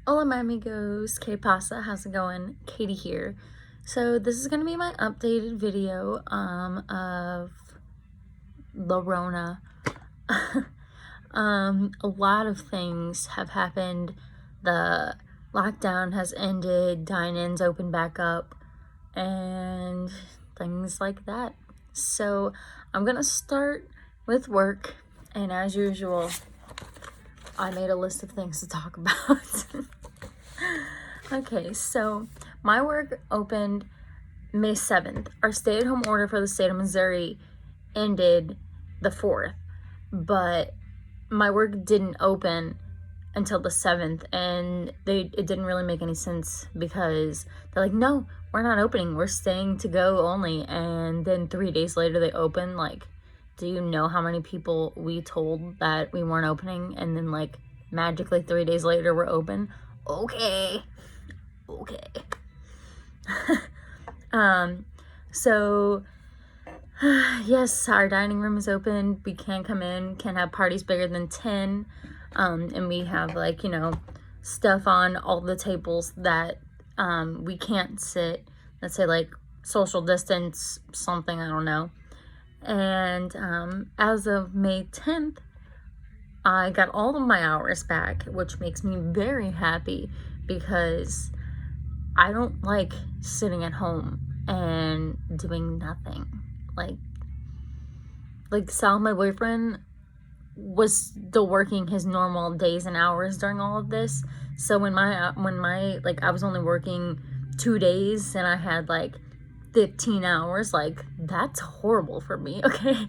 Hola, my amigos. Que pasa? How's it going? Katie here. So this is gonna be my updated video of the Rona. A lot of things have happened. The lockdown has ended, dine-ins open back up, and things like that. So I'm gonna start with work, and as usual, I made a list of things to talk about. Okay, so my work opened May 7th. Our stay-at-home order for the state of Missouri ended the 4th, but my work didn't open until the 7th, and it didn't really make any sense because they're like, no, we're not opening, we're staying to go only, and then 3 days later they open. Like, do you know how many people we told that we weren't opening, and then like magically 3 days later we're open? Okay. So yes, our dining room is open. We can come in, can have parties bigger than 10. And we have, like, stuff on all the tables that we can't sit. Let's say like social distance, something, I don't know. And as of May 10th, I got all of my hours back, which makes me very happy because I don't like sitting at home and doing nothing. Like Sal, my boyfriend, was still working his normal days and hours during all of this. So when my like, I was only working 2 days and I had like 15 hours, like, that's horrible for me. Okay,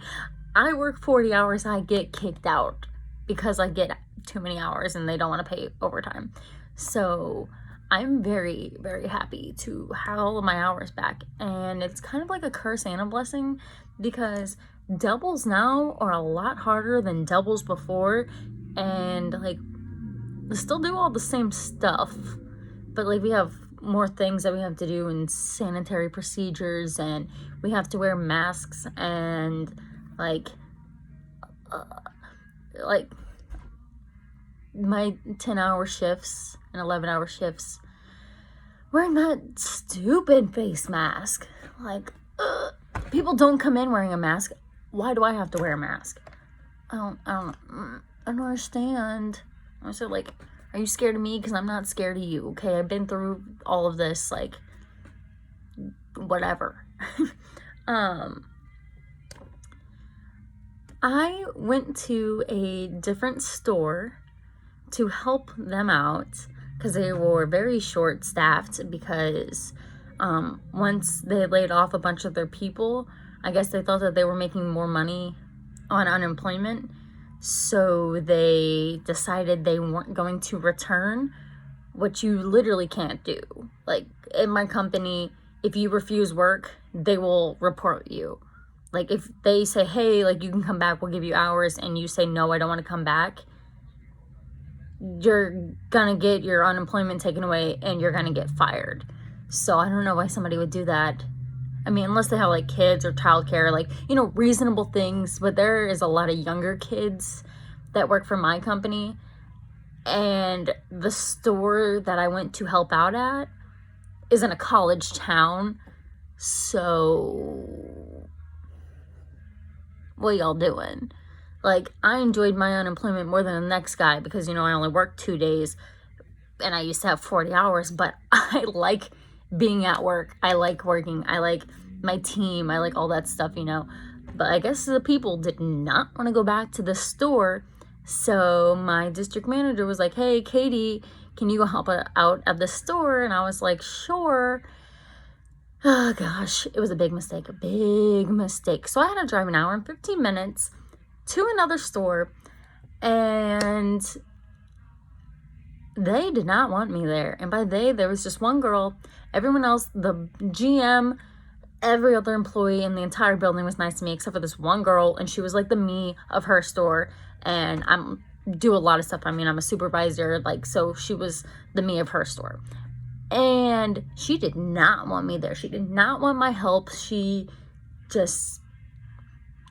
I work 40 hours, I get kicked out because I get too many hours and they don't want to pay overtime. So I'm very, very happy to have all of my hours back. And it's kind of like a curse and a blessing because doubles now are a lot harder than doubles before. And like, we still do all the same stuff, but like, we have more things that we have to do and sanitary procedures, and we have to wear masks, and like my 10-hour shifts and 11-hour shifts wearing that stupid face mask. Like, people don't come in wearing a mask. Why do I have to wear a mask? I don't understand. I said, like, are you scared of me? Because I'm not scared of you, okay? I've been through all of this, like, whatever. I went to a different store to help them out because they were very short-staffed because once they laid off a bunch of their people, I guess they thought that they were making more money on unemployment, so they decided they weren't going to return, which you literally can't do. Like, in my company, if you refuse work, they will report you. Like, if they say, hey, like, you can come back, we'll give you hours, and you say, no, I don't want to come back, you're gonna get your unemployment taken away and you're gonna get fired. So I don't know why somebody would do that. I mean, unless they have like kids or childcare, like, reasonable things. But there is a lot of younger kids that work for my company, and the store that I went to help out at is in a college town. So what y'all doing? Like, I enjoyed my unemployment more than the next guy because, I only worked 2 days and I used to have 40 hours, but I like being at work. I like working. I like my team. I like all that stuff, But I guess the people did not want to go back to the store. So my district manager was like, hey, Katie, can you go help out at the store? And I was like, sure. Oh gosh, it was a big mistake. So I had to drive an hour and 15 minutes to another store, and they did not want me there. And by they, there was just one girl. Everyone else, the GM, every other employee in the entire building was nice to me except for this one girl, and she was like the me of her store. And do a lot of stuff. I mean, I'm a supervisor, like, so she was the me of her store. And she did not want me there. She did not want my help. She just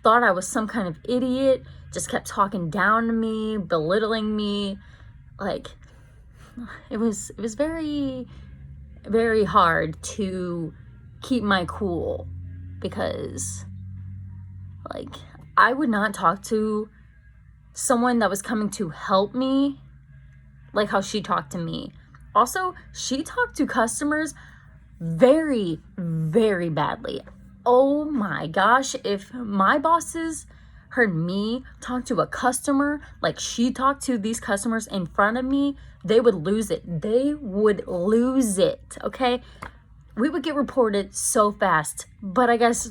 thought I was some kind of idiot, just kept talking down to me, belittling me. Like, it was very, very hard to keep my cool, because like I would not talk to someone that was coming to help me like how she talked to me. Also, she talked to customers very, very badly. Oh my gosh, if my bosses heard me talk to a customer like she talked to these customers in front of me, they would lose it. They would lose it, okay? We would get reported so fast, but I guess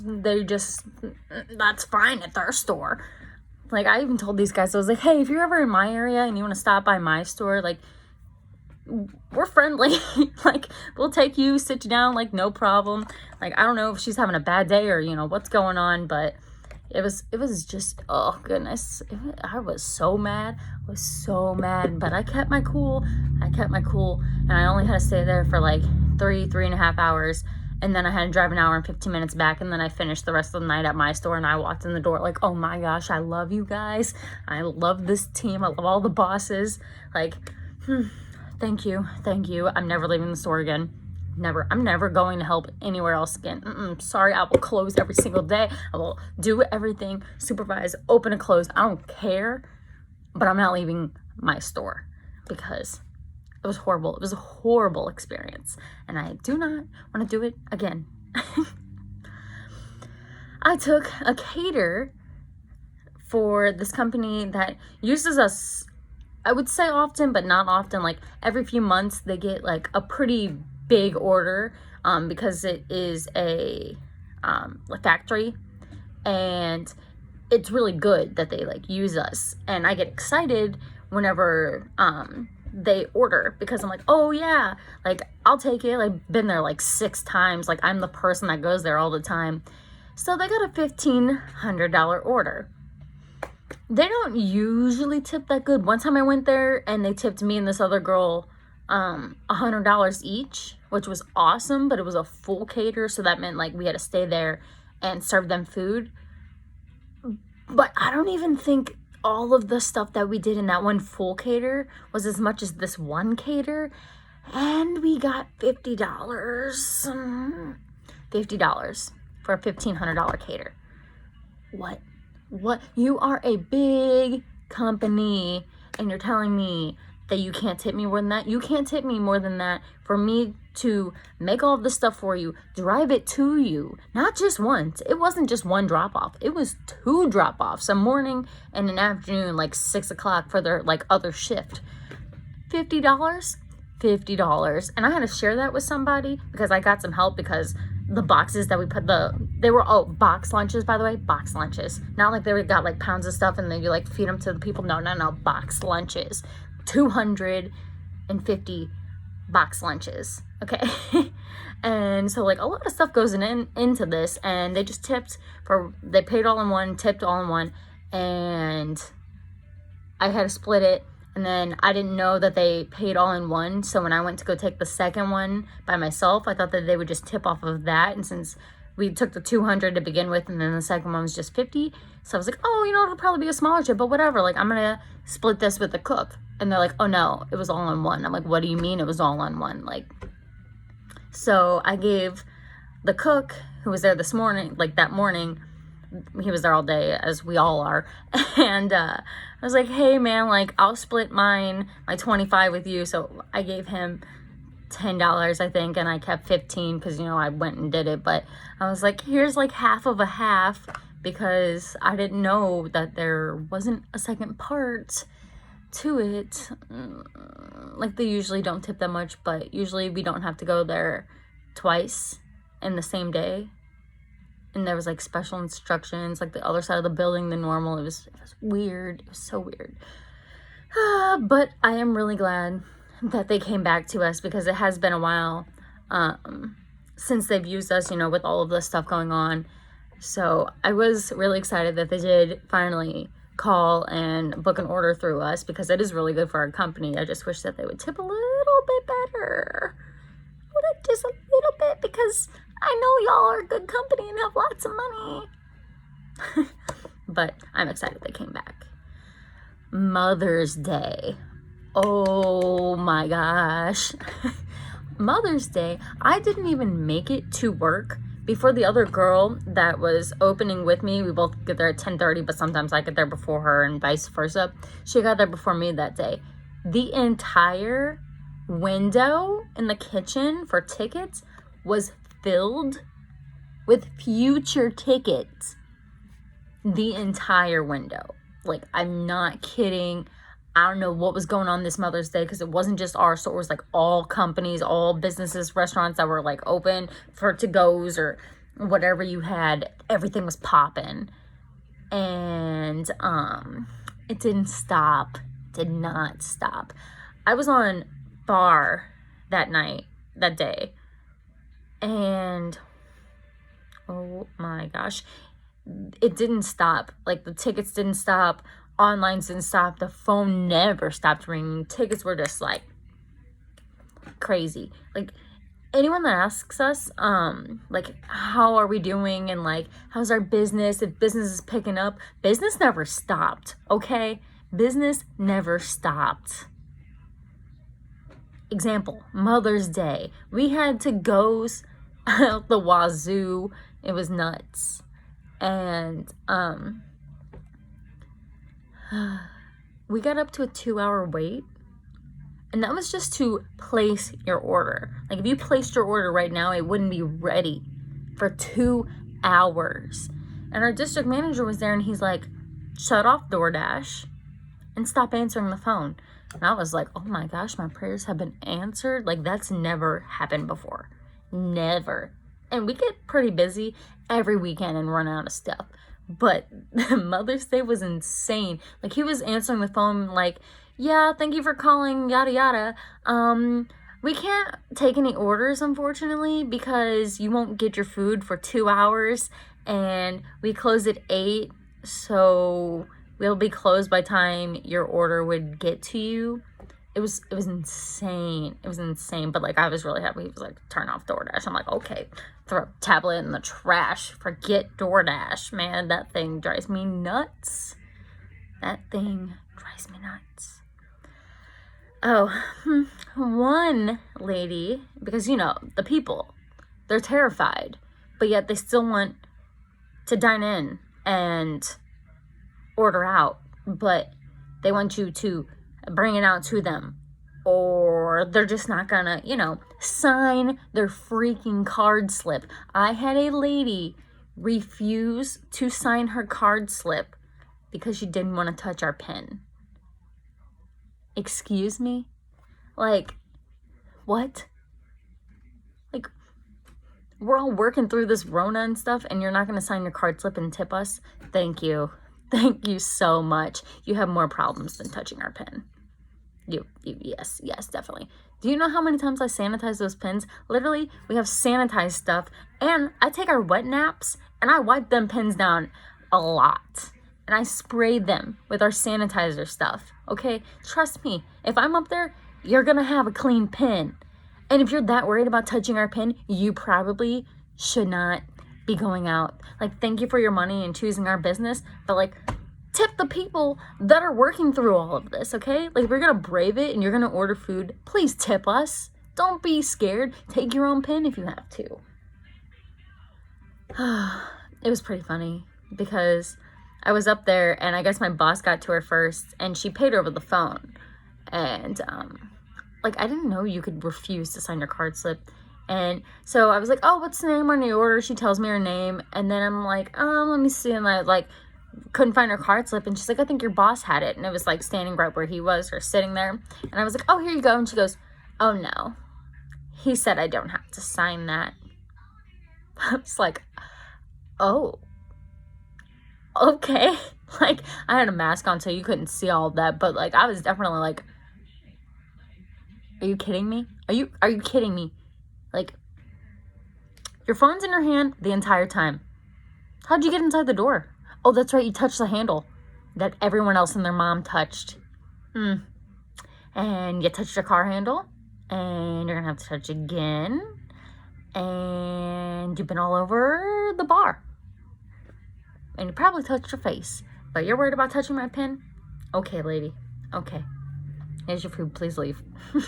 that's fine at their store. Like, I even told these guys, I was like, hey, if you're ever in my area and you want to stop by my store, like, we're friendly. Like, we'll take you, sit you down, like, no problem. Like, I don't know if she's having a bad day or, what's going on, but it was just, oh goodness. I was so mad. But I kept my cool. And I only had to stay there for like 3.5 hours. And then I had to drive an hour and 15 minutes back. And then I finished the rest of the night at my store. And I walked in the door like, oh my gosh, I love you guys. I love this team. I love all the bosses. Like, thank you. I'm never leaving the store again. Never. I'm never going to help anywhere else again. Sorry, I will close every single day. I will do everything, supervise, open and close. I don't care. But I'm not leaving my store because it was horrible. It was a horrible experience. And I do not want to do it again. I took a cater for this company that uses us, I would say often, but not often. Like every few months they get like a pretty big order because it is a factory, and it's really good that they like use us. And I get excited whenever they order, because I'm like, oh yeah, like I'll take it. I've been there like 6 times. Like I'm the person that goes there all the time. So they got a $1,500 order. They don't usually tip that good. One time I went there and they tipped me and this other girl $100 each, which was awesome, but it was a full cater, so that meant like we had to stay there and serve them food. But I don't even think all of the stuff that we did in that one full cater was as much as this one cater. And we got $50. $50 for a $1,500 cater. What? You are a big company and you're telling me that you can't tip me more than that? You can't tip me more than that for me to make all of this stuff for you, drive it to you, not just once. It wasn't just one drop off. It was 2 drop offs, a morning and an afternoon, like 6 o'clock for their like other shift. $50. And I had to share that with somebody because I got some help, because the boxes that we put they were box lunches, by the way, box lunches. Not like they got like pounds of stuff and then you like feed them to the people. No, box lunches. 250 box lunches. Okay. And so like a lot of stuff goes into this, and they just they paid all in one, tipped all in one, and I had to split it. And then I didn't know that they paid all in one. So when I went to go take the second one by myself, I thought that they would just tip off of that. And since we took the 200 to begin with, and then the second one was just 50. So I was like, oh, it'll probably be a smaller tip, but whatever. Like, I'm going to split this with the cook. And they're like, oh no, it was all in one. I'm like, what do you mean it was all in one? Like, so I gave the cook who was there this morning, like that morning, he was there all day, as we all are. And I was like, hey man, like I'll split my 25 with you. So I gave him $10, I think, and I kept 15 because I went and did it. But I was like, here's like half of a half, because I didn't know that there wasn't a second part to it. Like they usually don't tip that much, but usually we don't have to go there twice in the same day. And there was like special instructions, like the other side of the building than normal. It was weird. It was so weird. But I am really glad that they came back to us, because it has been a while since they've used us, with all of this stuff going on. So I was really excited that they did finally call and book an order through us, because it is really good for our company. I just wish that they would tip a little bit better. Just a little bit, because I know y'all are a good company and have lots of money. But I'm excited they came back. Mother's Day. Oh my gosh. Mother's Day, I didn't even make it to work before the other girl that was opening with me. We both get there at 10:30, but sometimes I get there before her and vice versa. She got there before me that day. The entire window in the kitchen for tickets was filled with future tickets. The entire window. Like, I'm not kidding. I don't know what was going on this Mother's Day, because it wasn't just our store. It was like all companies, all businesses, restaurants that were like open for to-goes or whatever you had. Everything was popping. And it didn't stop. Did not stop. I was on bar that day. And oh my gosh, it didn't stop. Like, the tickets didn't stop. Online didn't stop. The phone never stopped ringing. Tickets were just like crazy. Like, anyone that asks us, like, how are we doing and like, how's our business, if business is picking up, business never stopped, okay? Business never stopped. Example, Mother's Day. We had to goes out the wazoo. It was nuts. And we got up to a 2-hour wait, and that was just to place your order. Like, if you placed your order right now, it wouldn't be ready for 2 hours. And our district manager was there, and he's like, shut off DoorDash and stop answering the phone. And I was like, oh my gosh, my prayers have been answered. Like, that's never happened before. Never. And we get pretty busy every weekend and run out of stuff. But Mother's Day was insane. Like, he was answering the phone like, yeah, thank you for calling, yada yada. We can't take any orders, unfortunately, because you won't get your food for 2 hours, and we close at 8, so we'll be closed by the time your order would get to you. It was insane. It was insane. But like, I was really happy. He was like, turn off DoorDash. I'm like, okay, throw a tablet in the trash. Forget DoorDash, man. That thing drives me nuts. That thing drives me nuts. Oh, one lady, because you know, the people, they're terrified, but yet they still want to dine in and order out, but they want you to bring it out to them, or they're just not gonna, you know, sign their freaking card slip. I had a lady refuse to sign her card slip because she didn't want to touch our pen. Excuse me? Like, what? Like, we're all working through this Rona and stuff, and you're not gonna sign your card slip and tip us? Thank you. Thank you so much. You have more problems than touching our pen. Yes, definitely. Do you know how many times I sanitize those pens? Literally, we have sanitized stuff, and I take our wet naps, and I wipe them pens down a lot. And I spray them with our sanitizer stuff, okay? Trust me, if I'm up there, you're gonna have a clean pen. And if you're that worried about touching our pen, you probably should not be going out. Like, thank you for your money and choosing our business, but like, tip the people that are working through all of this, okay? Like, if you're gonna brave it and you're gonna order food, please tip us. Don't be scared. Take your own pen if you have to. It was pretty funny because I was up there, and I guess my boss got to her first, and she paid over the phone. And like, I didn't know you could refuse to sign your card slip. And so I was like, oh, what's the name on the order? She tells me her name, and then I'm like, let me see. And I like couldn't find her card slip, and she's like, I think your boss had it. And it was like standing right where he was, or sitting there. And I was like, oh, here you go. And she goes, oh no, he said I don't have to sign that. I was like, oh, okay. Like, I had a mask on, so you couldn't see all of that, but like, I was definitely like, are you kidding me? Are you kidding me? Like, your phone's in your hand the entire time. How'd you get inside the door? Oh, that's right, you touched the handle that everyone else and their mom touched. And you touched your car handle, and you're gonna have to touch again, and you've been all over the bar. And you probably touched your face, but you're worried about touching my pen? Okay, lady. Okay. Here's your food, please leave. It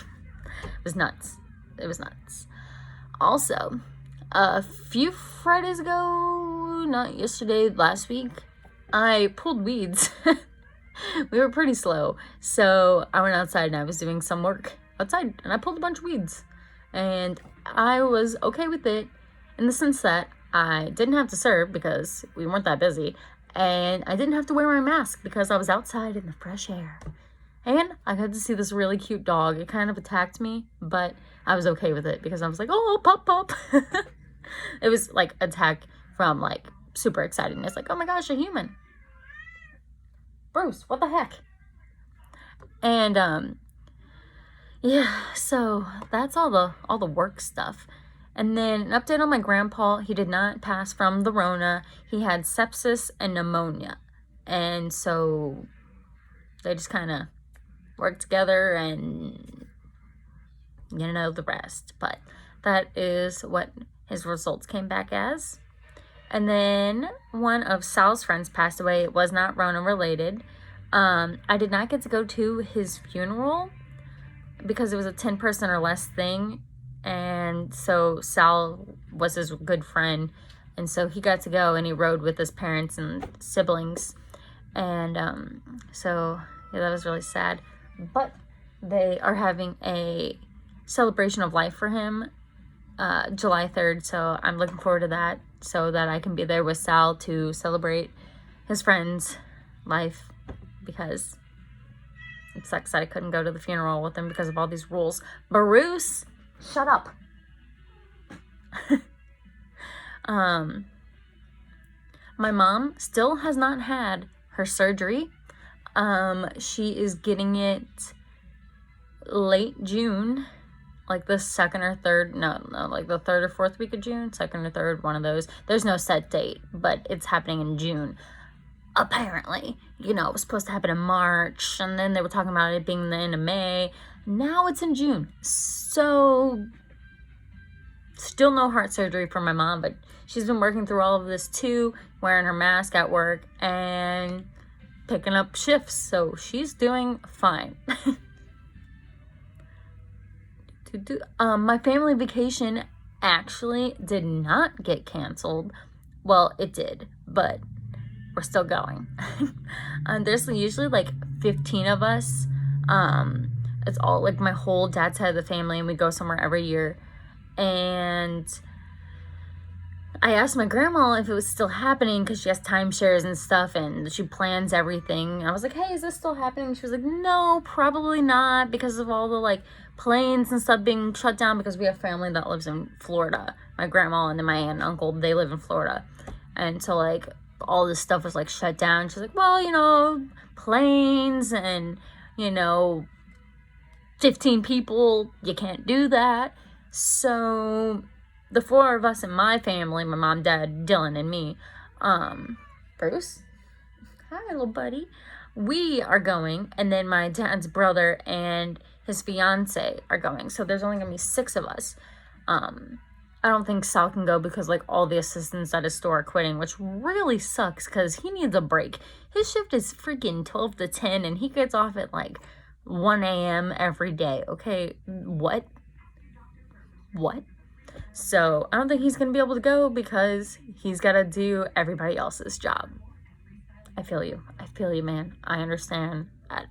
was nuts. It was nuts. Also, a few Fridays ago, not yesterday, last week, I pulled weeds. We were pretty slow, so I went outside and I was doing some work outside, and I pulled a bunch of weeds, and I was okay with it in the sense that I didn't have to serve because we weren't that busy, and I didn't have to wear my mask because I was outside in the fresh air, and I got to see this really cute dog. It kind of attacked me, but I was okay with it because I was like, oh, pop, pop. It was like attack from like super exciting. Like, oh my gosh, a human. Bruce, what the heck? And yeah, so that's all the work stuff. And then an update on my grandpa. He did not pass from the Rona. He had sepsis and pneumonia, and so they just kind of worked together, and you know the rest. But that is what his results came back as. And then one of Sal's friends passed away. It was not Rona related. I did not get to go to his funeral because it was a 10-person or less thing. And so Sal was his good friend. And so he got to go, and he rode with his parents and siblings. And so yeah, that was really sad. But they are having a celebration of life for him July 3rd. So I'm looking forward to that, so that I can be there with Sal to celebrate his friend's life, because it sucks that I couldn't go to the funeral with him because of all these rules. Bruce, shut up. My mom still has not had her surgery. She is getting it late June, like the second or third, like the third or fourth week of June, second or third, one of those. There's no set date, but it's happening in June. Apparently, you know, it was supposed to happen in March, and then they were talking about it being the end of May. Now it's in June. So, still no heart surgery for my mom, but she's been working through all of this too, wearing her mask at work and picking up shifts. So, she's doing fine. My family vacation actually did not get canceled. Well, it did, but we're still going. There's usually like 15 of us. It's all like my whole dad's side of the family, and we go somewhere every year. And I asked my grandma if it was still happening because she has timeshares and stuff, and she plans everything. I was like, hey, is this still happening? She was like, no, probably not, because of all the like planes and stuff being shut down, because we have family that lives in Florida. My grandma and then my aunt and uncle, they live in Florida. And so like all this stuff was like shut down. She's like, well, you know, planes and, you know, 15 people, you can't do that. So the four of us in my family, my mom, dad, Dylan, and me, Bruce, hi little buddy, we are going, and then my dad's brother and his fiance are going. So there's only gonna be 6 of us. I don't think Sal can go because like all the assistants at his store are quitting, which really sucks because he needs a break. His shift is freaking 12 to 10, and he gets off at like 1 a.m. every day. Okay, what? So I don't think he's gonna be able to go because he's gotta do everybody else's job. I feel you, man. I understand that.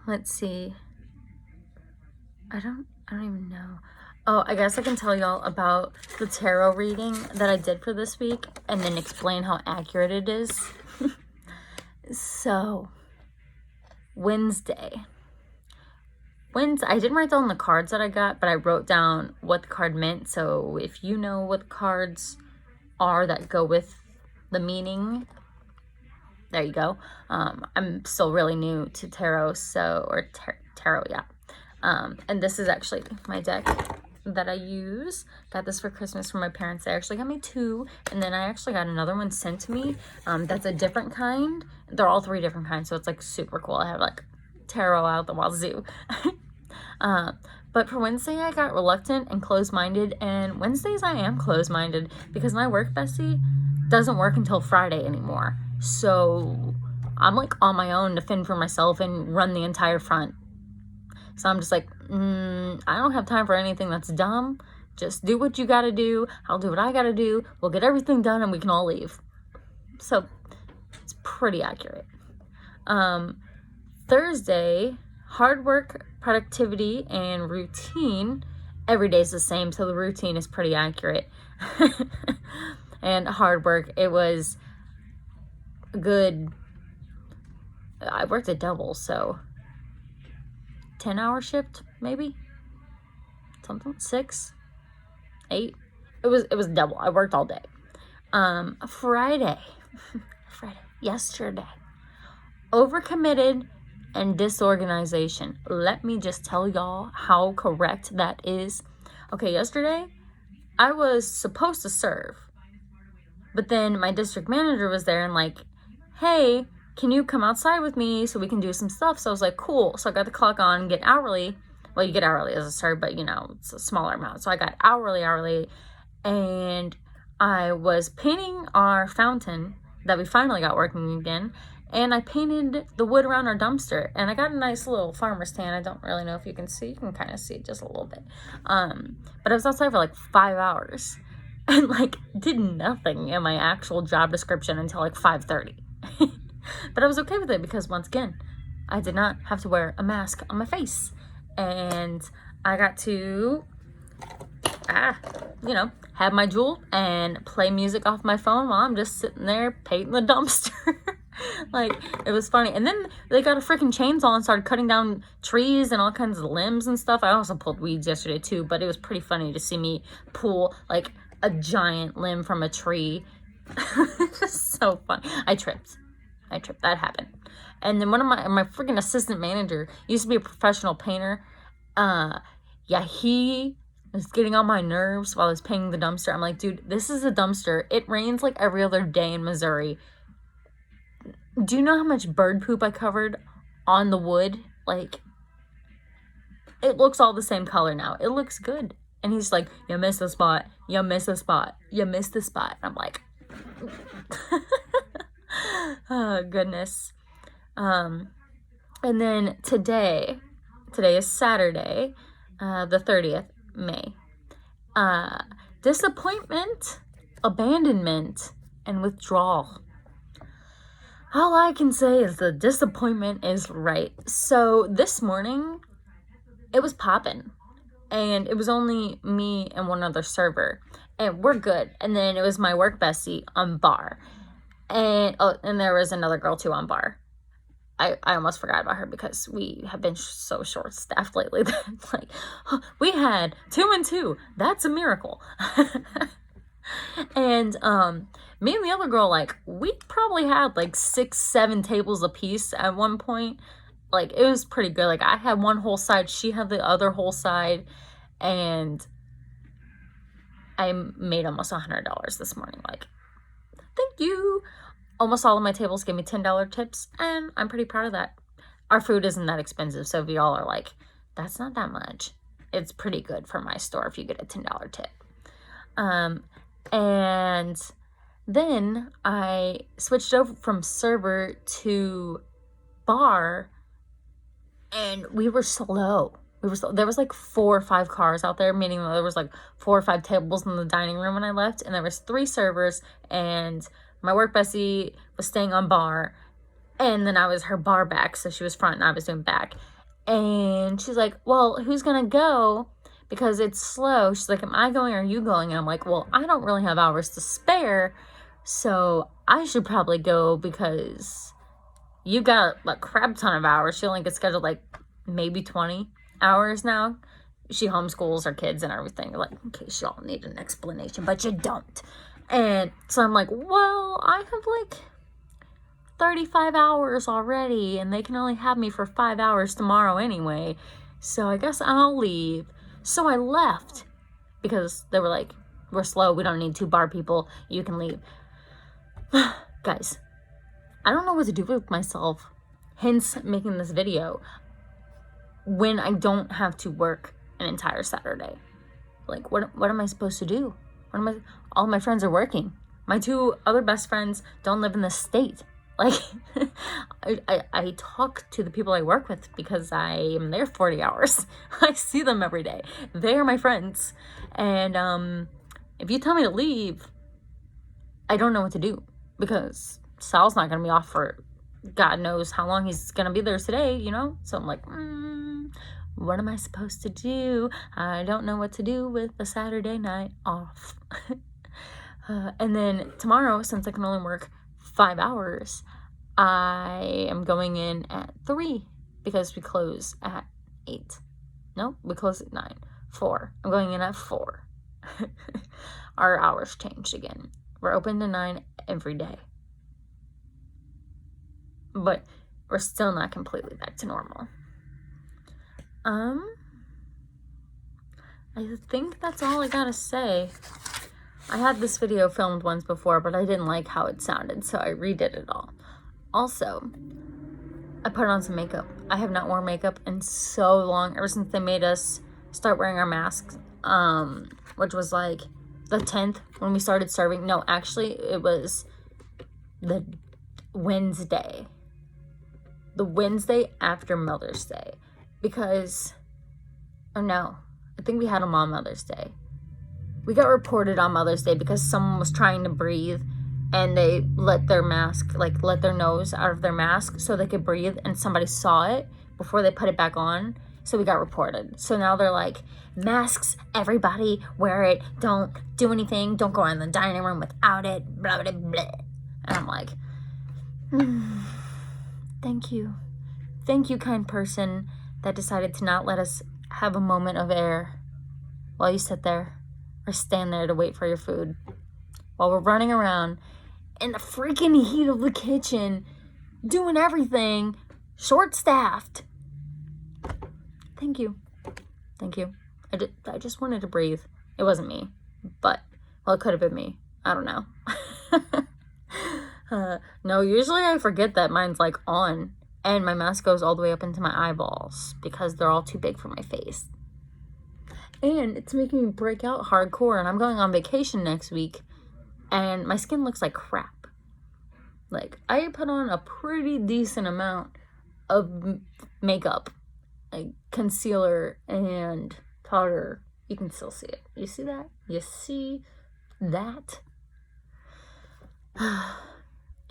Let's see. I don't even know. Oh, I guess I can tell y'all about the tarot reading that I did for this week and then explain how accurate it is. So, Wednesday, I didn't write down the cards that I got, but I wrote down what the card meant. So if you know what the cards are that go with the meaning, there you go. I'm still really new to tarot, tarot, yeah. And this is actually my deck that I use. Got this for Christmas from my parents. They actually got me 2, and then I actually got another one sent to me. That's a different kind. They're all 3 different kinds, so it's like super cool. I have like tarot out the wazoo. But for Wednesday, I got reluctant and closed-minded, and Wednesdays I am closed-minded because my work bestie doesn't work until Friday anymore. So I'm like on my own to fend for myself and run the entire front. So I'm just like, I don't have time for anything that's dumb. Just do what you gotta do. I'll do what I gotta do. We'll get everything done and we can all leave. So it's pretty accurate. Thursday, hard work, productivity, and routine. Every day is the same, so the routine is pretty accurate. And hard work, it was good. I worked a double, so 10-hour shift, maybe? Something, 6, 8. It was double. I worked all day. Friday, yesterday, overcommitted and disorganization. Let me just tell y'all how correct that is. Okay, yesterday, I was supposed to serve, but then my district manager was there and like, hey, can you come outside with me so we can do some stuff? So I was like, cool. So I got the clock on, get hourly. Well, you get hourly as a serve, but it's a smaller amount. So I got hourly, and I was painting our fountain that we finally got working again. And I painted the wood around our dumpster, and I got a nice little farmer's tan. I don't really know if you can see. You can kind of see it just a little bit. But I was outside for like 5 hours and like did nothing in my actual job description until like 5:30. But I was okay with it because, once again, I did not have to wear a mask on my face. And I got to, have my Juul and play music off my phone while I'm just sitting there painting the dumpster. Like, it was funny. And then they got a freaking chainsaw and started cutting down trees and all kinds of limbs and stuff. I also pulled weeds yesterday too, but it was pretty funny to see me pull like a giant limb from a tree. It was so fun. I tripped. That happened. And then one of my freaking assistant manager used to be a professional painter. He was getting on my nerves while I was painting the dumpster. I'm like, dude, this is a dumpster. It rains like every other day in Missouri. Do you know how much bird poop I covered on the wood? Like, it looks all the same color now. It looks good. And he's like, you missed the spot. You missed the spot. You missed the spot. I'm like, oh, goodness. And then today is Saturday, the 30th May. Disappointment, abandonment, and withdrawal. All I can say is the disappointment is right. So this morning, it was popping. And it was only me and one other server. And we're good. And then it was my work bestie on bar. And there was another girl too on bar. I almost forgot about her because we have been so short-staffed lately that, like, we had 2 and 2. That's a miracle. And me and the other girl, like, we probably had like 6, 7 tables apiece at one point. Like, it was pretty good. Like, I had one whole side, she had the other whole side, and I made almost $100 this morning. Like, thank you. Almost all of my tables gave me $10 tips, and I'm pretty proud of that. Our food isn't that expensive, so if y'all are like, that's not that much, it's pretty good for my store if you get a $10 tip. And then I switched over from server to bar, and we were slow. There was like 4 or 5 cars out there, meaning there was like 4 or 5 tables in the dining room when I left, and there was 3 servers, and my work bestie was staying on bar, and then I was her bar back, so she was front and I was doing back. And she's like, well, who's gonna go? Because it's slow. She's like, am I going or are you going? And I'm like, well, I don't really have hours to spare, so I should probably go because you got a crap ton of hours. She only gets scheduled like maybe 20 hours now. She homeschools her kids and everything, like, in case y'all need an explanation, but you don't. And so I'm like, well, I have like 35 hours already, and they can only have me for 5 hours tomorrow anyway, so I guess I'll leave. So I left because they were like, we're slow, we don't need 2 bar people, you can leave. Guys, I don't know what to do with myself, hence making this video, when I don't have to work an entire Saturday. Like, what am I supposed to do? All my friends are working. My 2 other best friends don't live in the state. Like, I talk to the people I work with because I am there 40 hours. I see them every day. They are my friends. And if you tell me to leave, I don't know what to do, because Sal's not going to be off for God knows how long he's going to be there today, you know? So I'm like, what am I supposed to do? I don't know what to do with a Saturday night off. And then tomorrow, since I can only work 5 hours, I am going in at 3 because we close at 8. No, we close at 9. 4. I'm going in at 4. Our hours changed again. We're open to 9 every day. But we're still not completely back to normal. I think that's all I gotta say. I had this video filmed once before, but I didn't like how it sounded, so I redid it all. Also, I put on some makeup. I have not worn makeup in so long, ever since they made us start wearing our masks, which was like the 10th when we started serving. No, actually, it was the Wednesday. The Wednesday after Mother's Day. Because, or no, I think we had them on Mother's Day. We got reported on Mother's Day because someone was trying to breathe and they let their mask, like let their nose out of their mask so they could breathe, and somebody saw it before they put it back on. So we got reported. So now they're like, masks, everybody, wear it. Don't do anything. Don't go in the dining room without it. Blah, blah, blah. And I'm like, thank you. Thank you, kind person that decided to not let us have a moment of air while you sit there or stand there to wait for your food while we're running around in the freaking heat of the kitchen doing everything, short-staffed. Thank you. Thank you. I just wanted to breathe. It wasn't me, but, well, it could have been me. I don't know. No, usually I forget that mine's like on, and my mask goes all the way up into my eyeballs because they're all too big for my face. And it's making me break out hardcore, and I'm going on vacation next week, and my skin looks like crap. Like, I put on a pretty decent amount of makeup, like concealer and powder. You can still see it. You see that? You see that?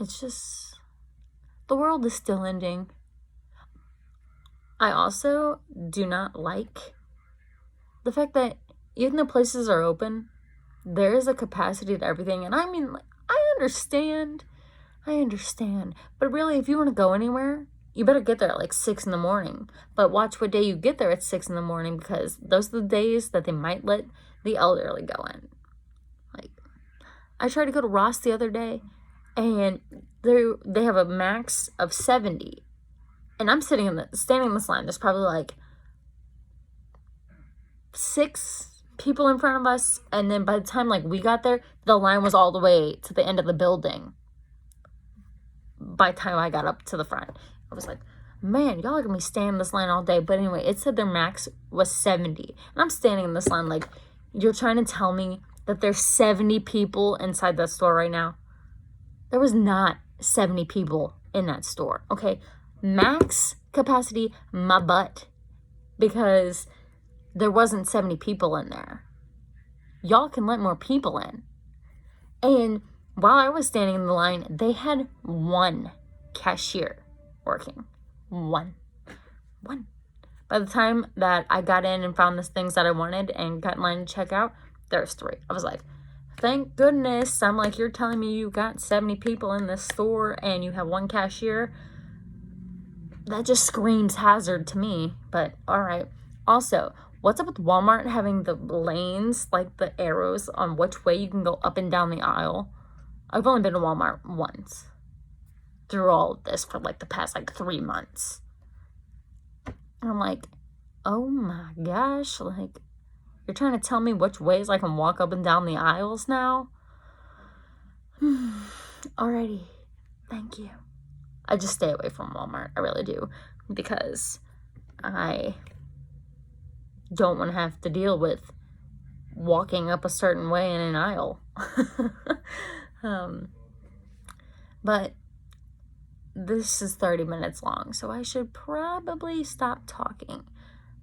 It's just, the world is still ending. I also do not like the fact that even though places are open, there is a capacity to everything. And I mean, like, I understand. But really, if you want to go anywhere, you better get there at like 6 in the morning. But watch what day you get there at 6 in the morning, because those are the days that they might let the elderly go in. Like, I tried to go to Ross the other day, and they have a max of 70. And I'm standing in this line. There's probably like 6 people in front of us, and then by the time like we got there, the line was all the way to the end of the building. By the time I got up to the front, I was like, man, y'all are gonna be standing in this line all day. But anyway, it said their max was 70, and I'm standing in this line like, you're trying to tell me that there's 70 people inside that store right now? There was not 70 people in that store. Okay, max capacity, my butt, because there wasn't 70 people in there. Y'all can let more people in. And while I was standing in the line, they had 1 cashier working. One. By the time that I got in and found the things that I wanted and got in line to check out, there's 3. I was like, thank goodness. I'm like, you're telling me you got 70 people in this store and you have 1 cashier? That just screams hazard to me, but all right. Also, what's up with Walmart having the lanes, like the arrows on which way you can go up and down the aisle? I've only been to Walmart once through all of this for like the past like 3 months. And I'm like, oh my gosh, like, you're trying to tell me which ways I can walk up and down the aisles now? Alrighty, thank you. I just stay away from Walmart, I really do, because I don't want to have to deal with walking up a certain way in an aisle. But this is 30 minutes long, so I should probably stop talking.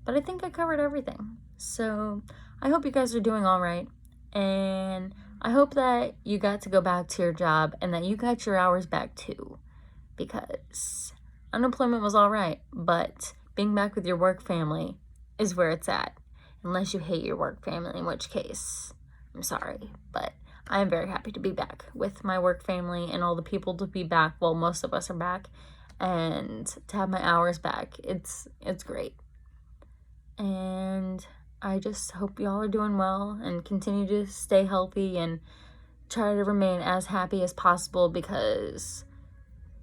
But I think I covered everything. So I hope you guys are doing all right. And I hope that you got to go back to your job and that you got your hours back too. Because unemployment was all right, but being back with your work family is where it's at. Unless you hate your work family, in which case, I'm sorry. But I am very happy to be back with my work family and all the people to be back. Well, most of us are back. And to have my hours back, it's great. And I just hope y'all are doing well and continue to stay healthy and try to remain as happy as possible because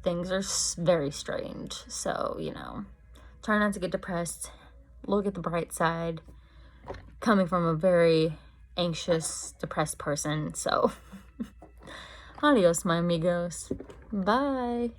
things are very strange. So, try not to get depressed. Look at the bright side. Coming from a very anxious, depressed person. So, adios, my amigos. Bye.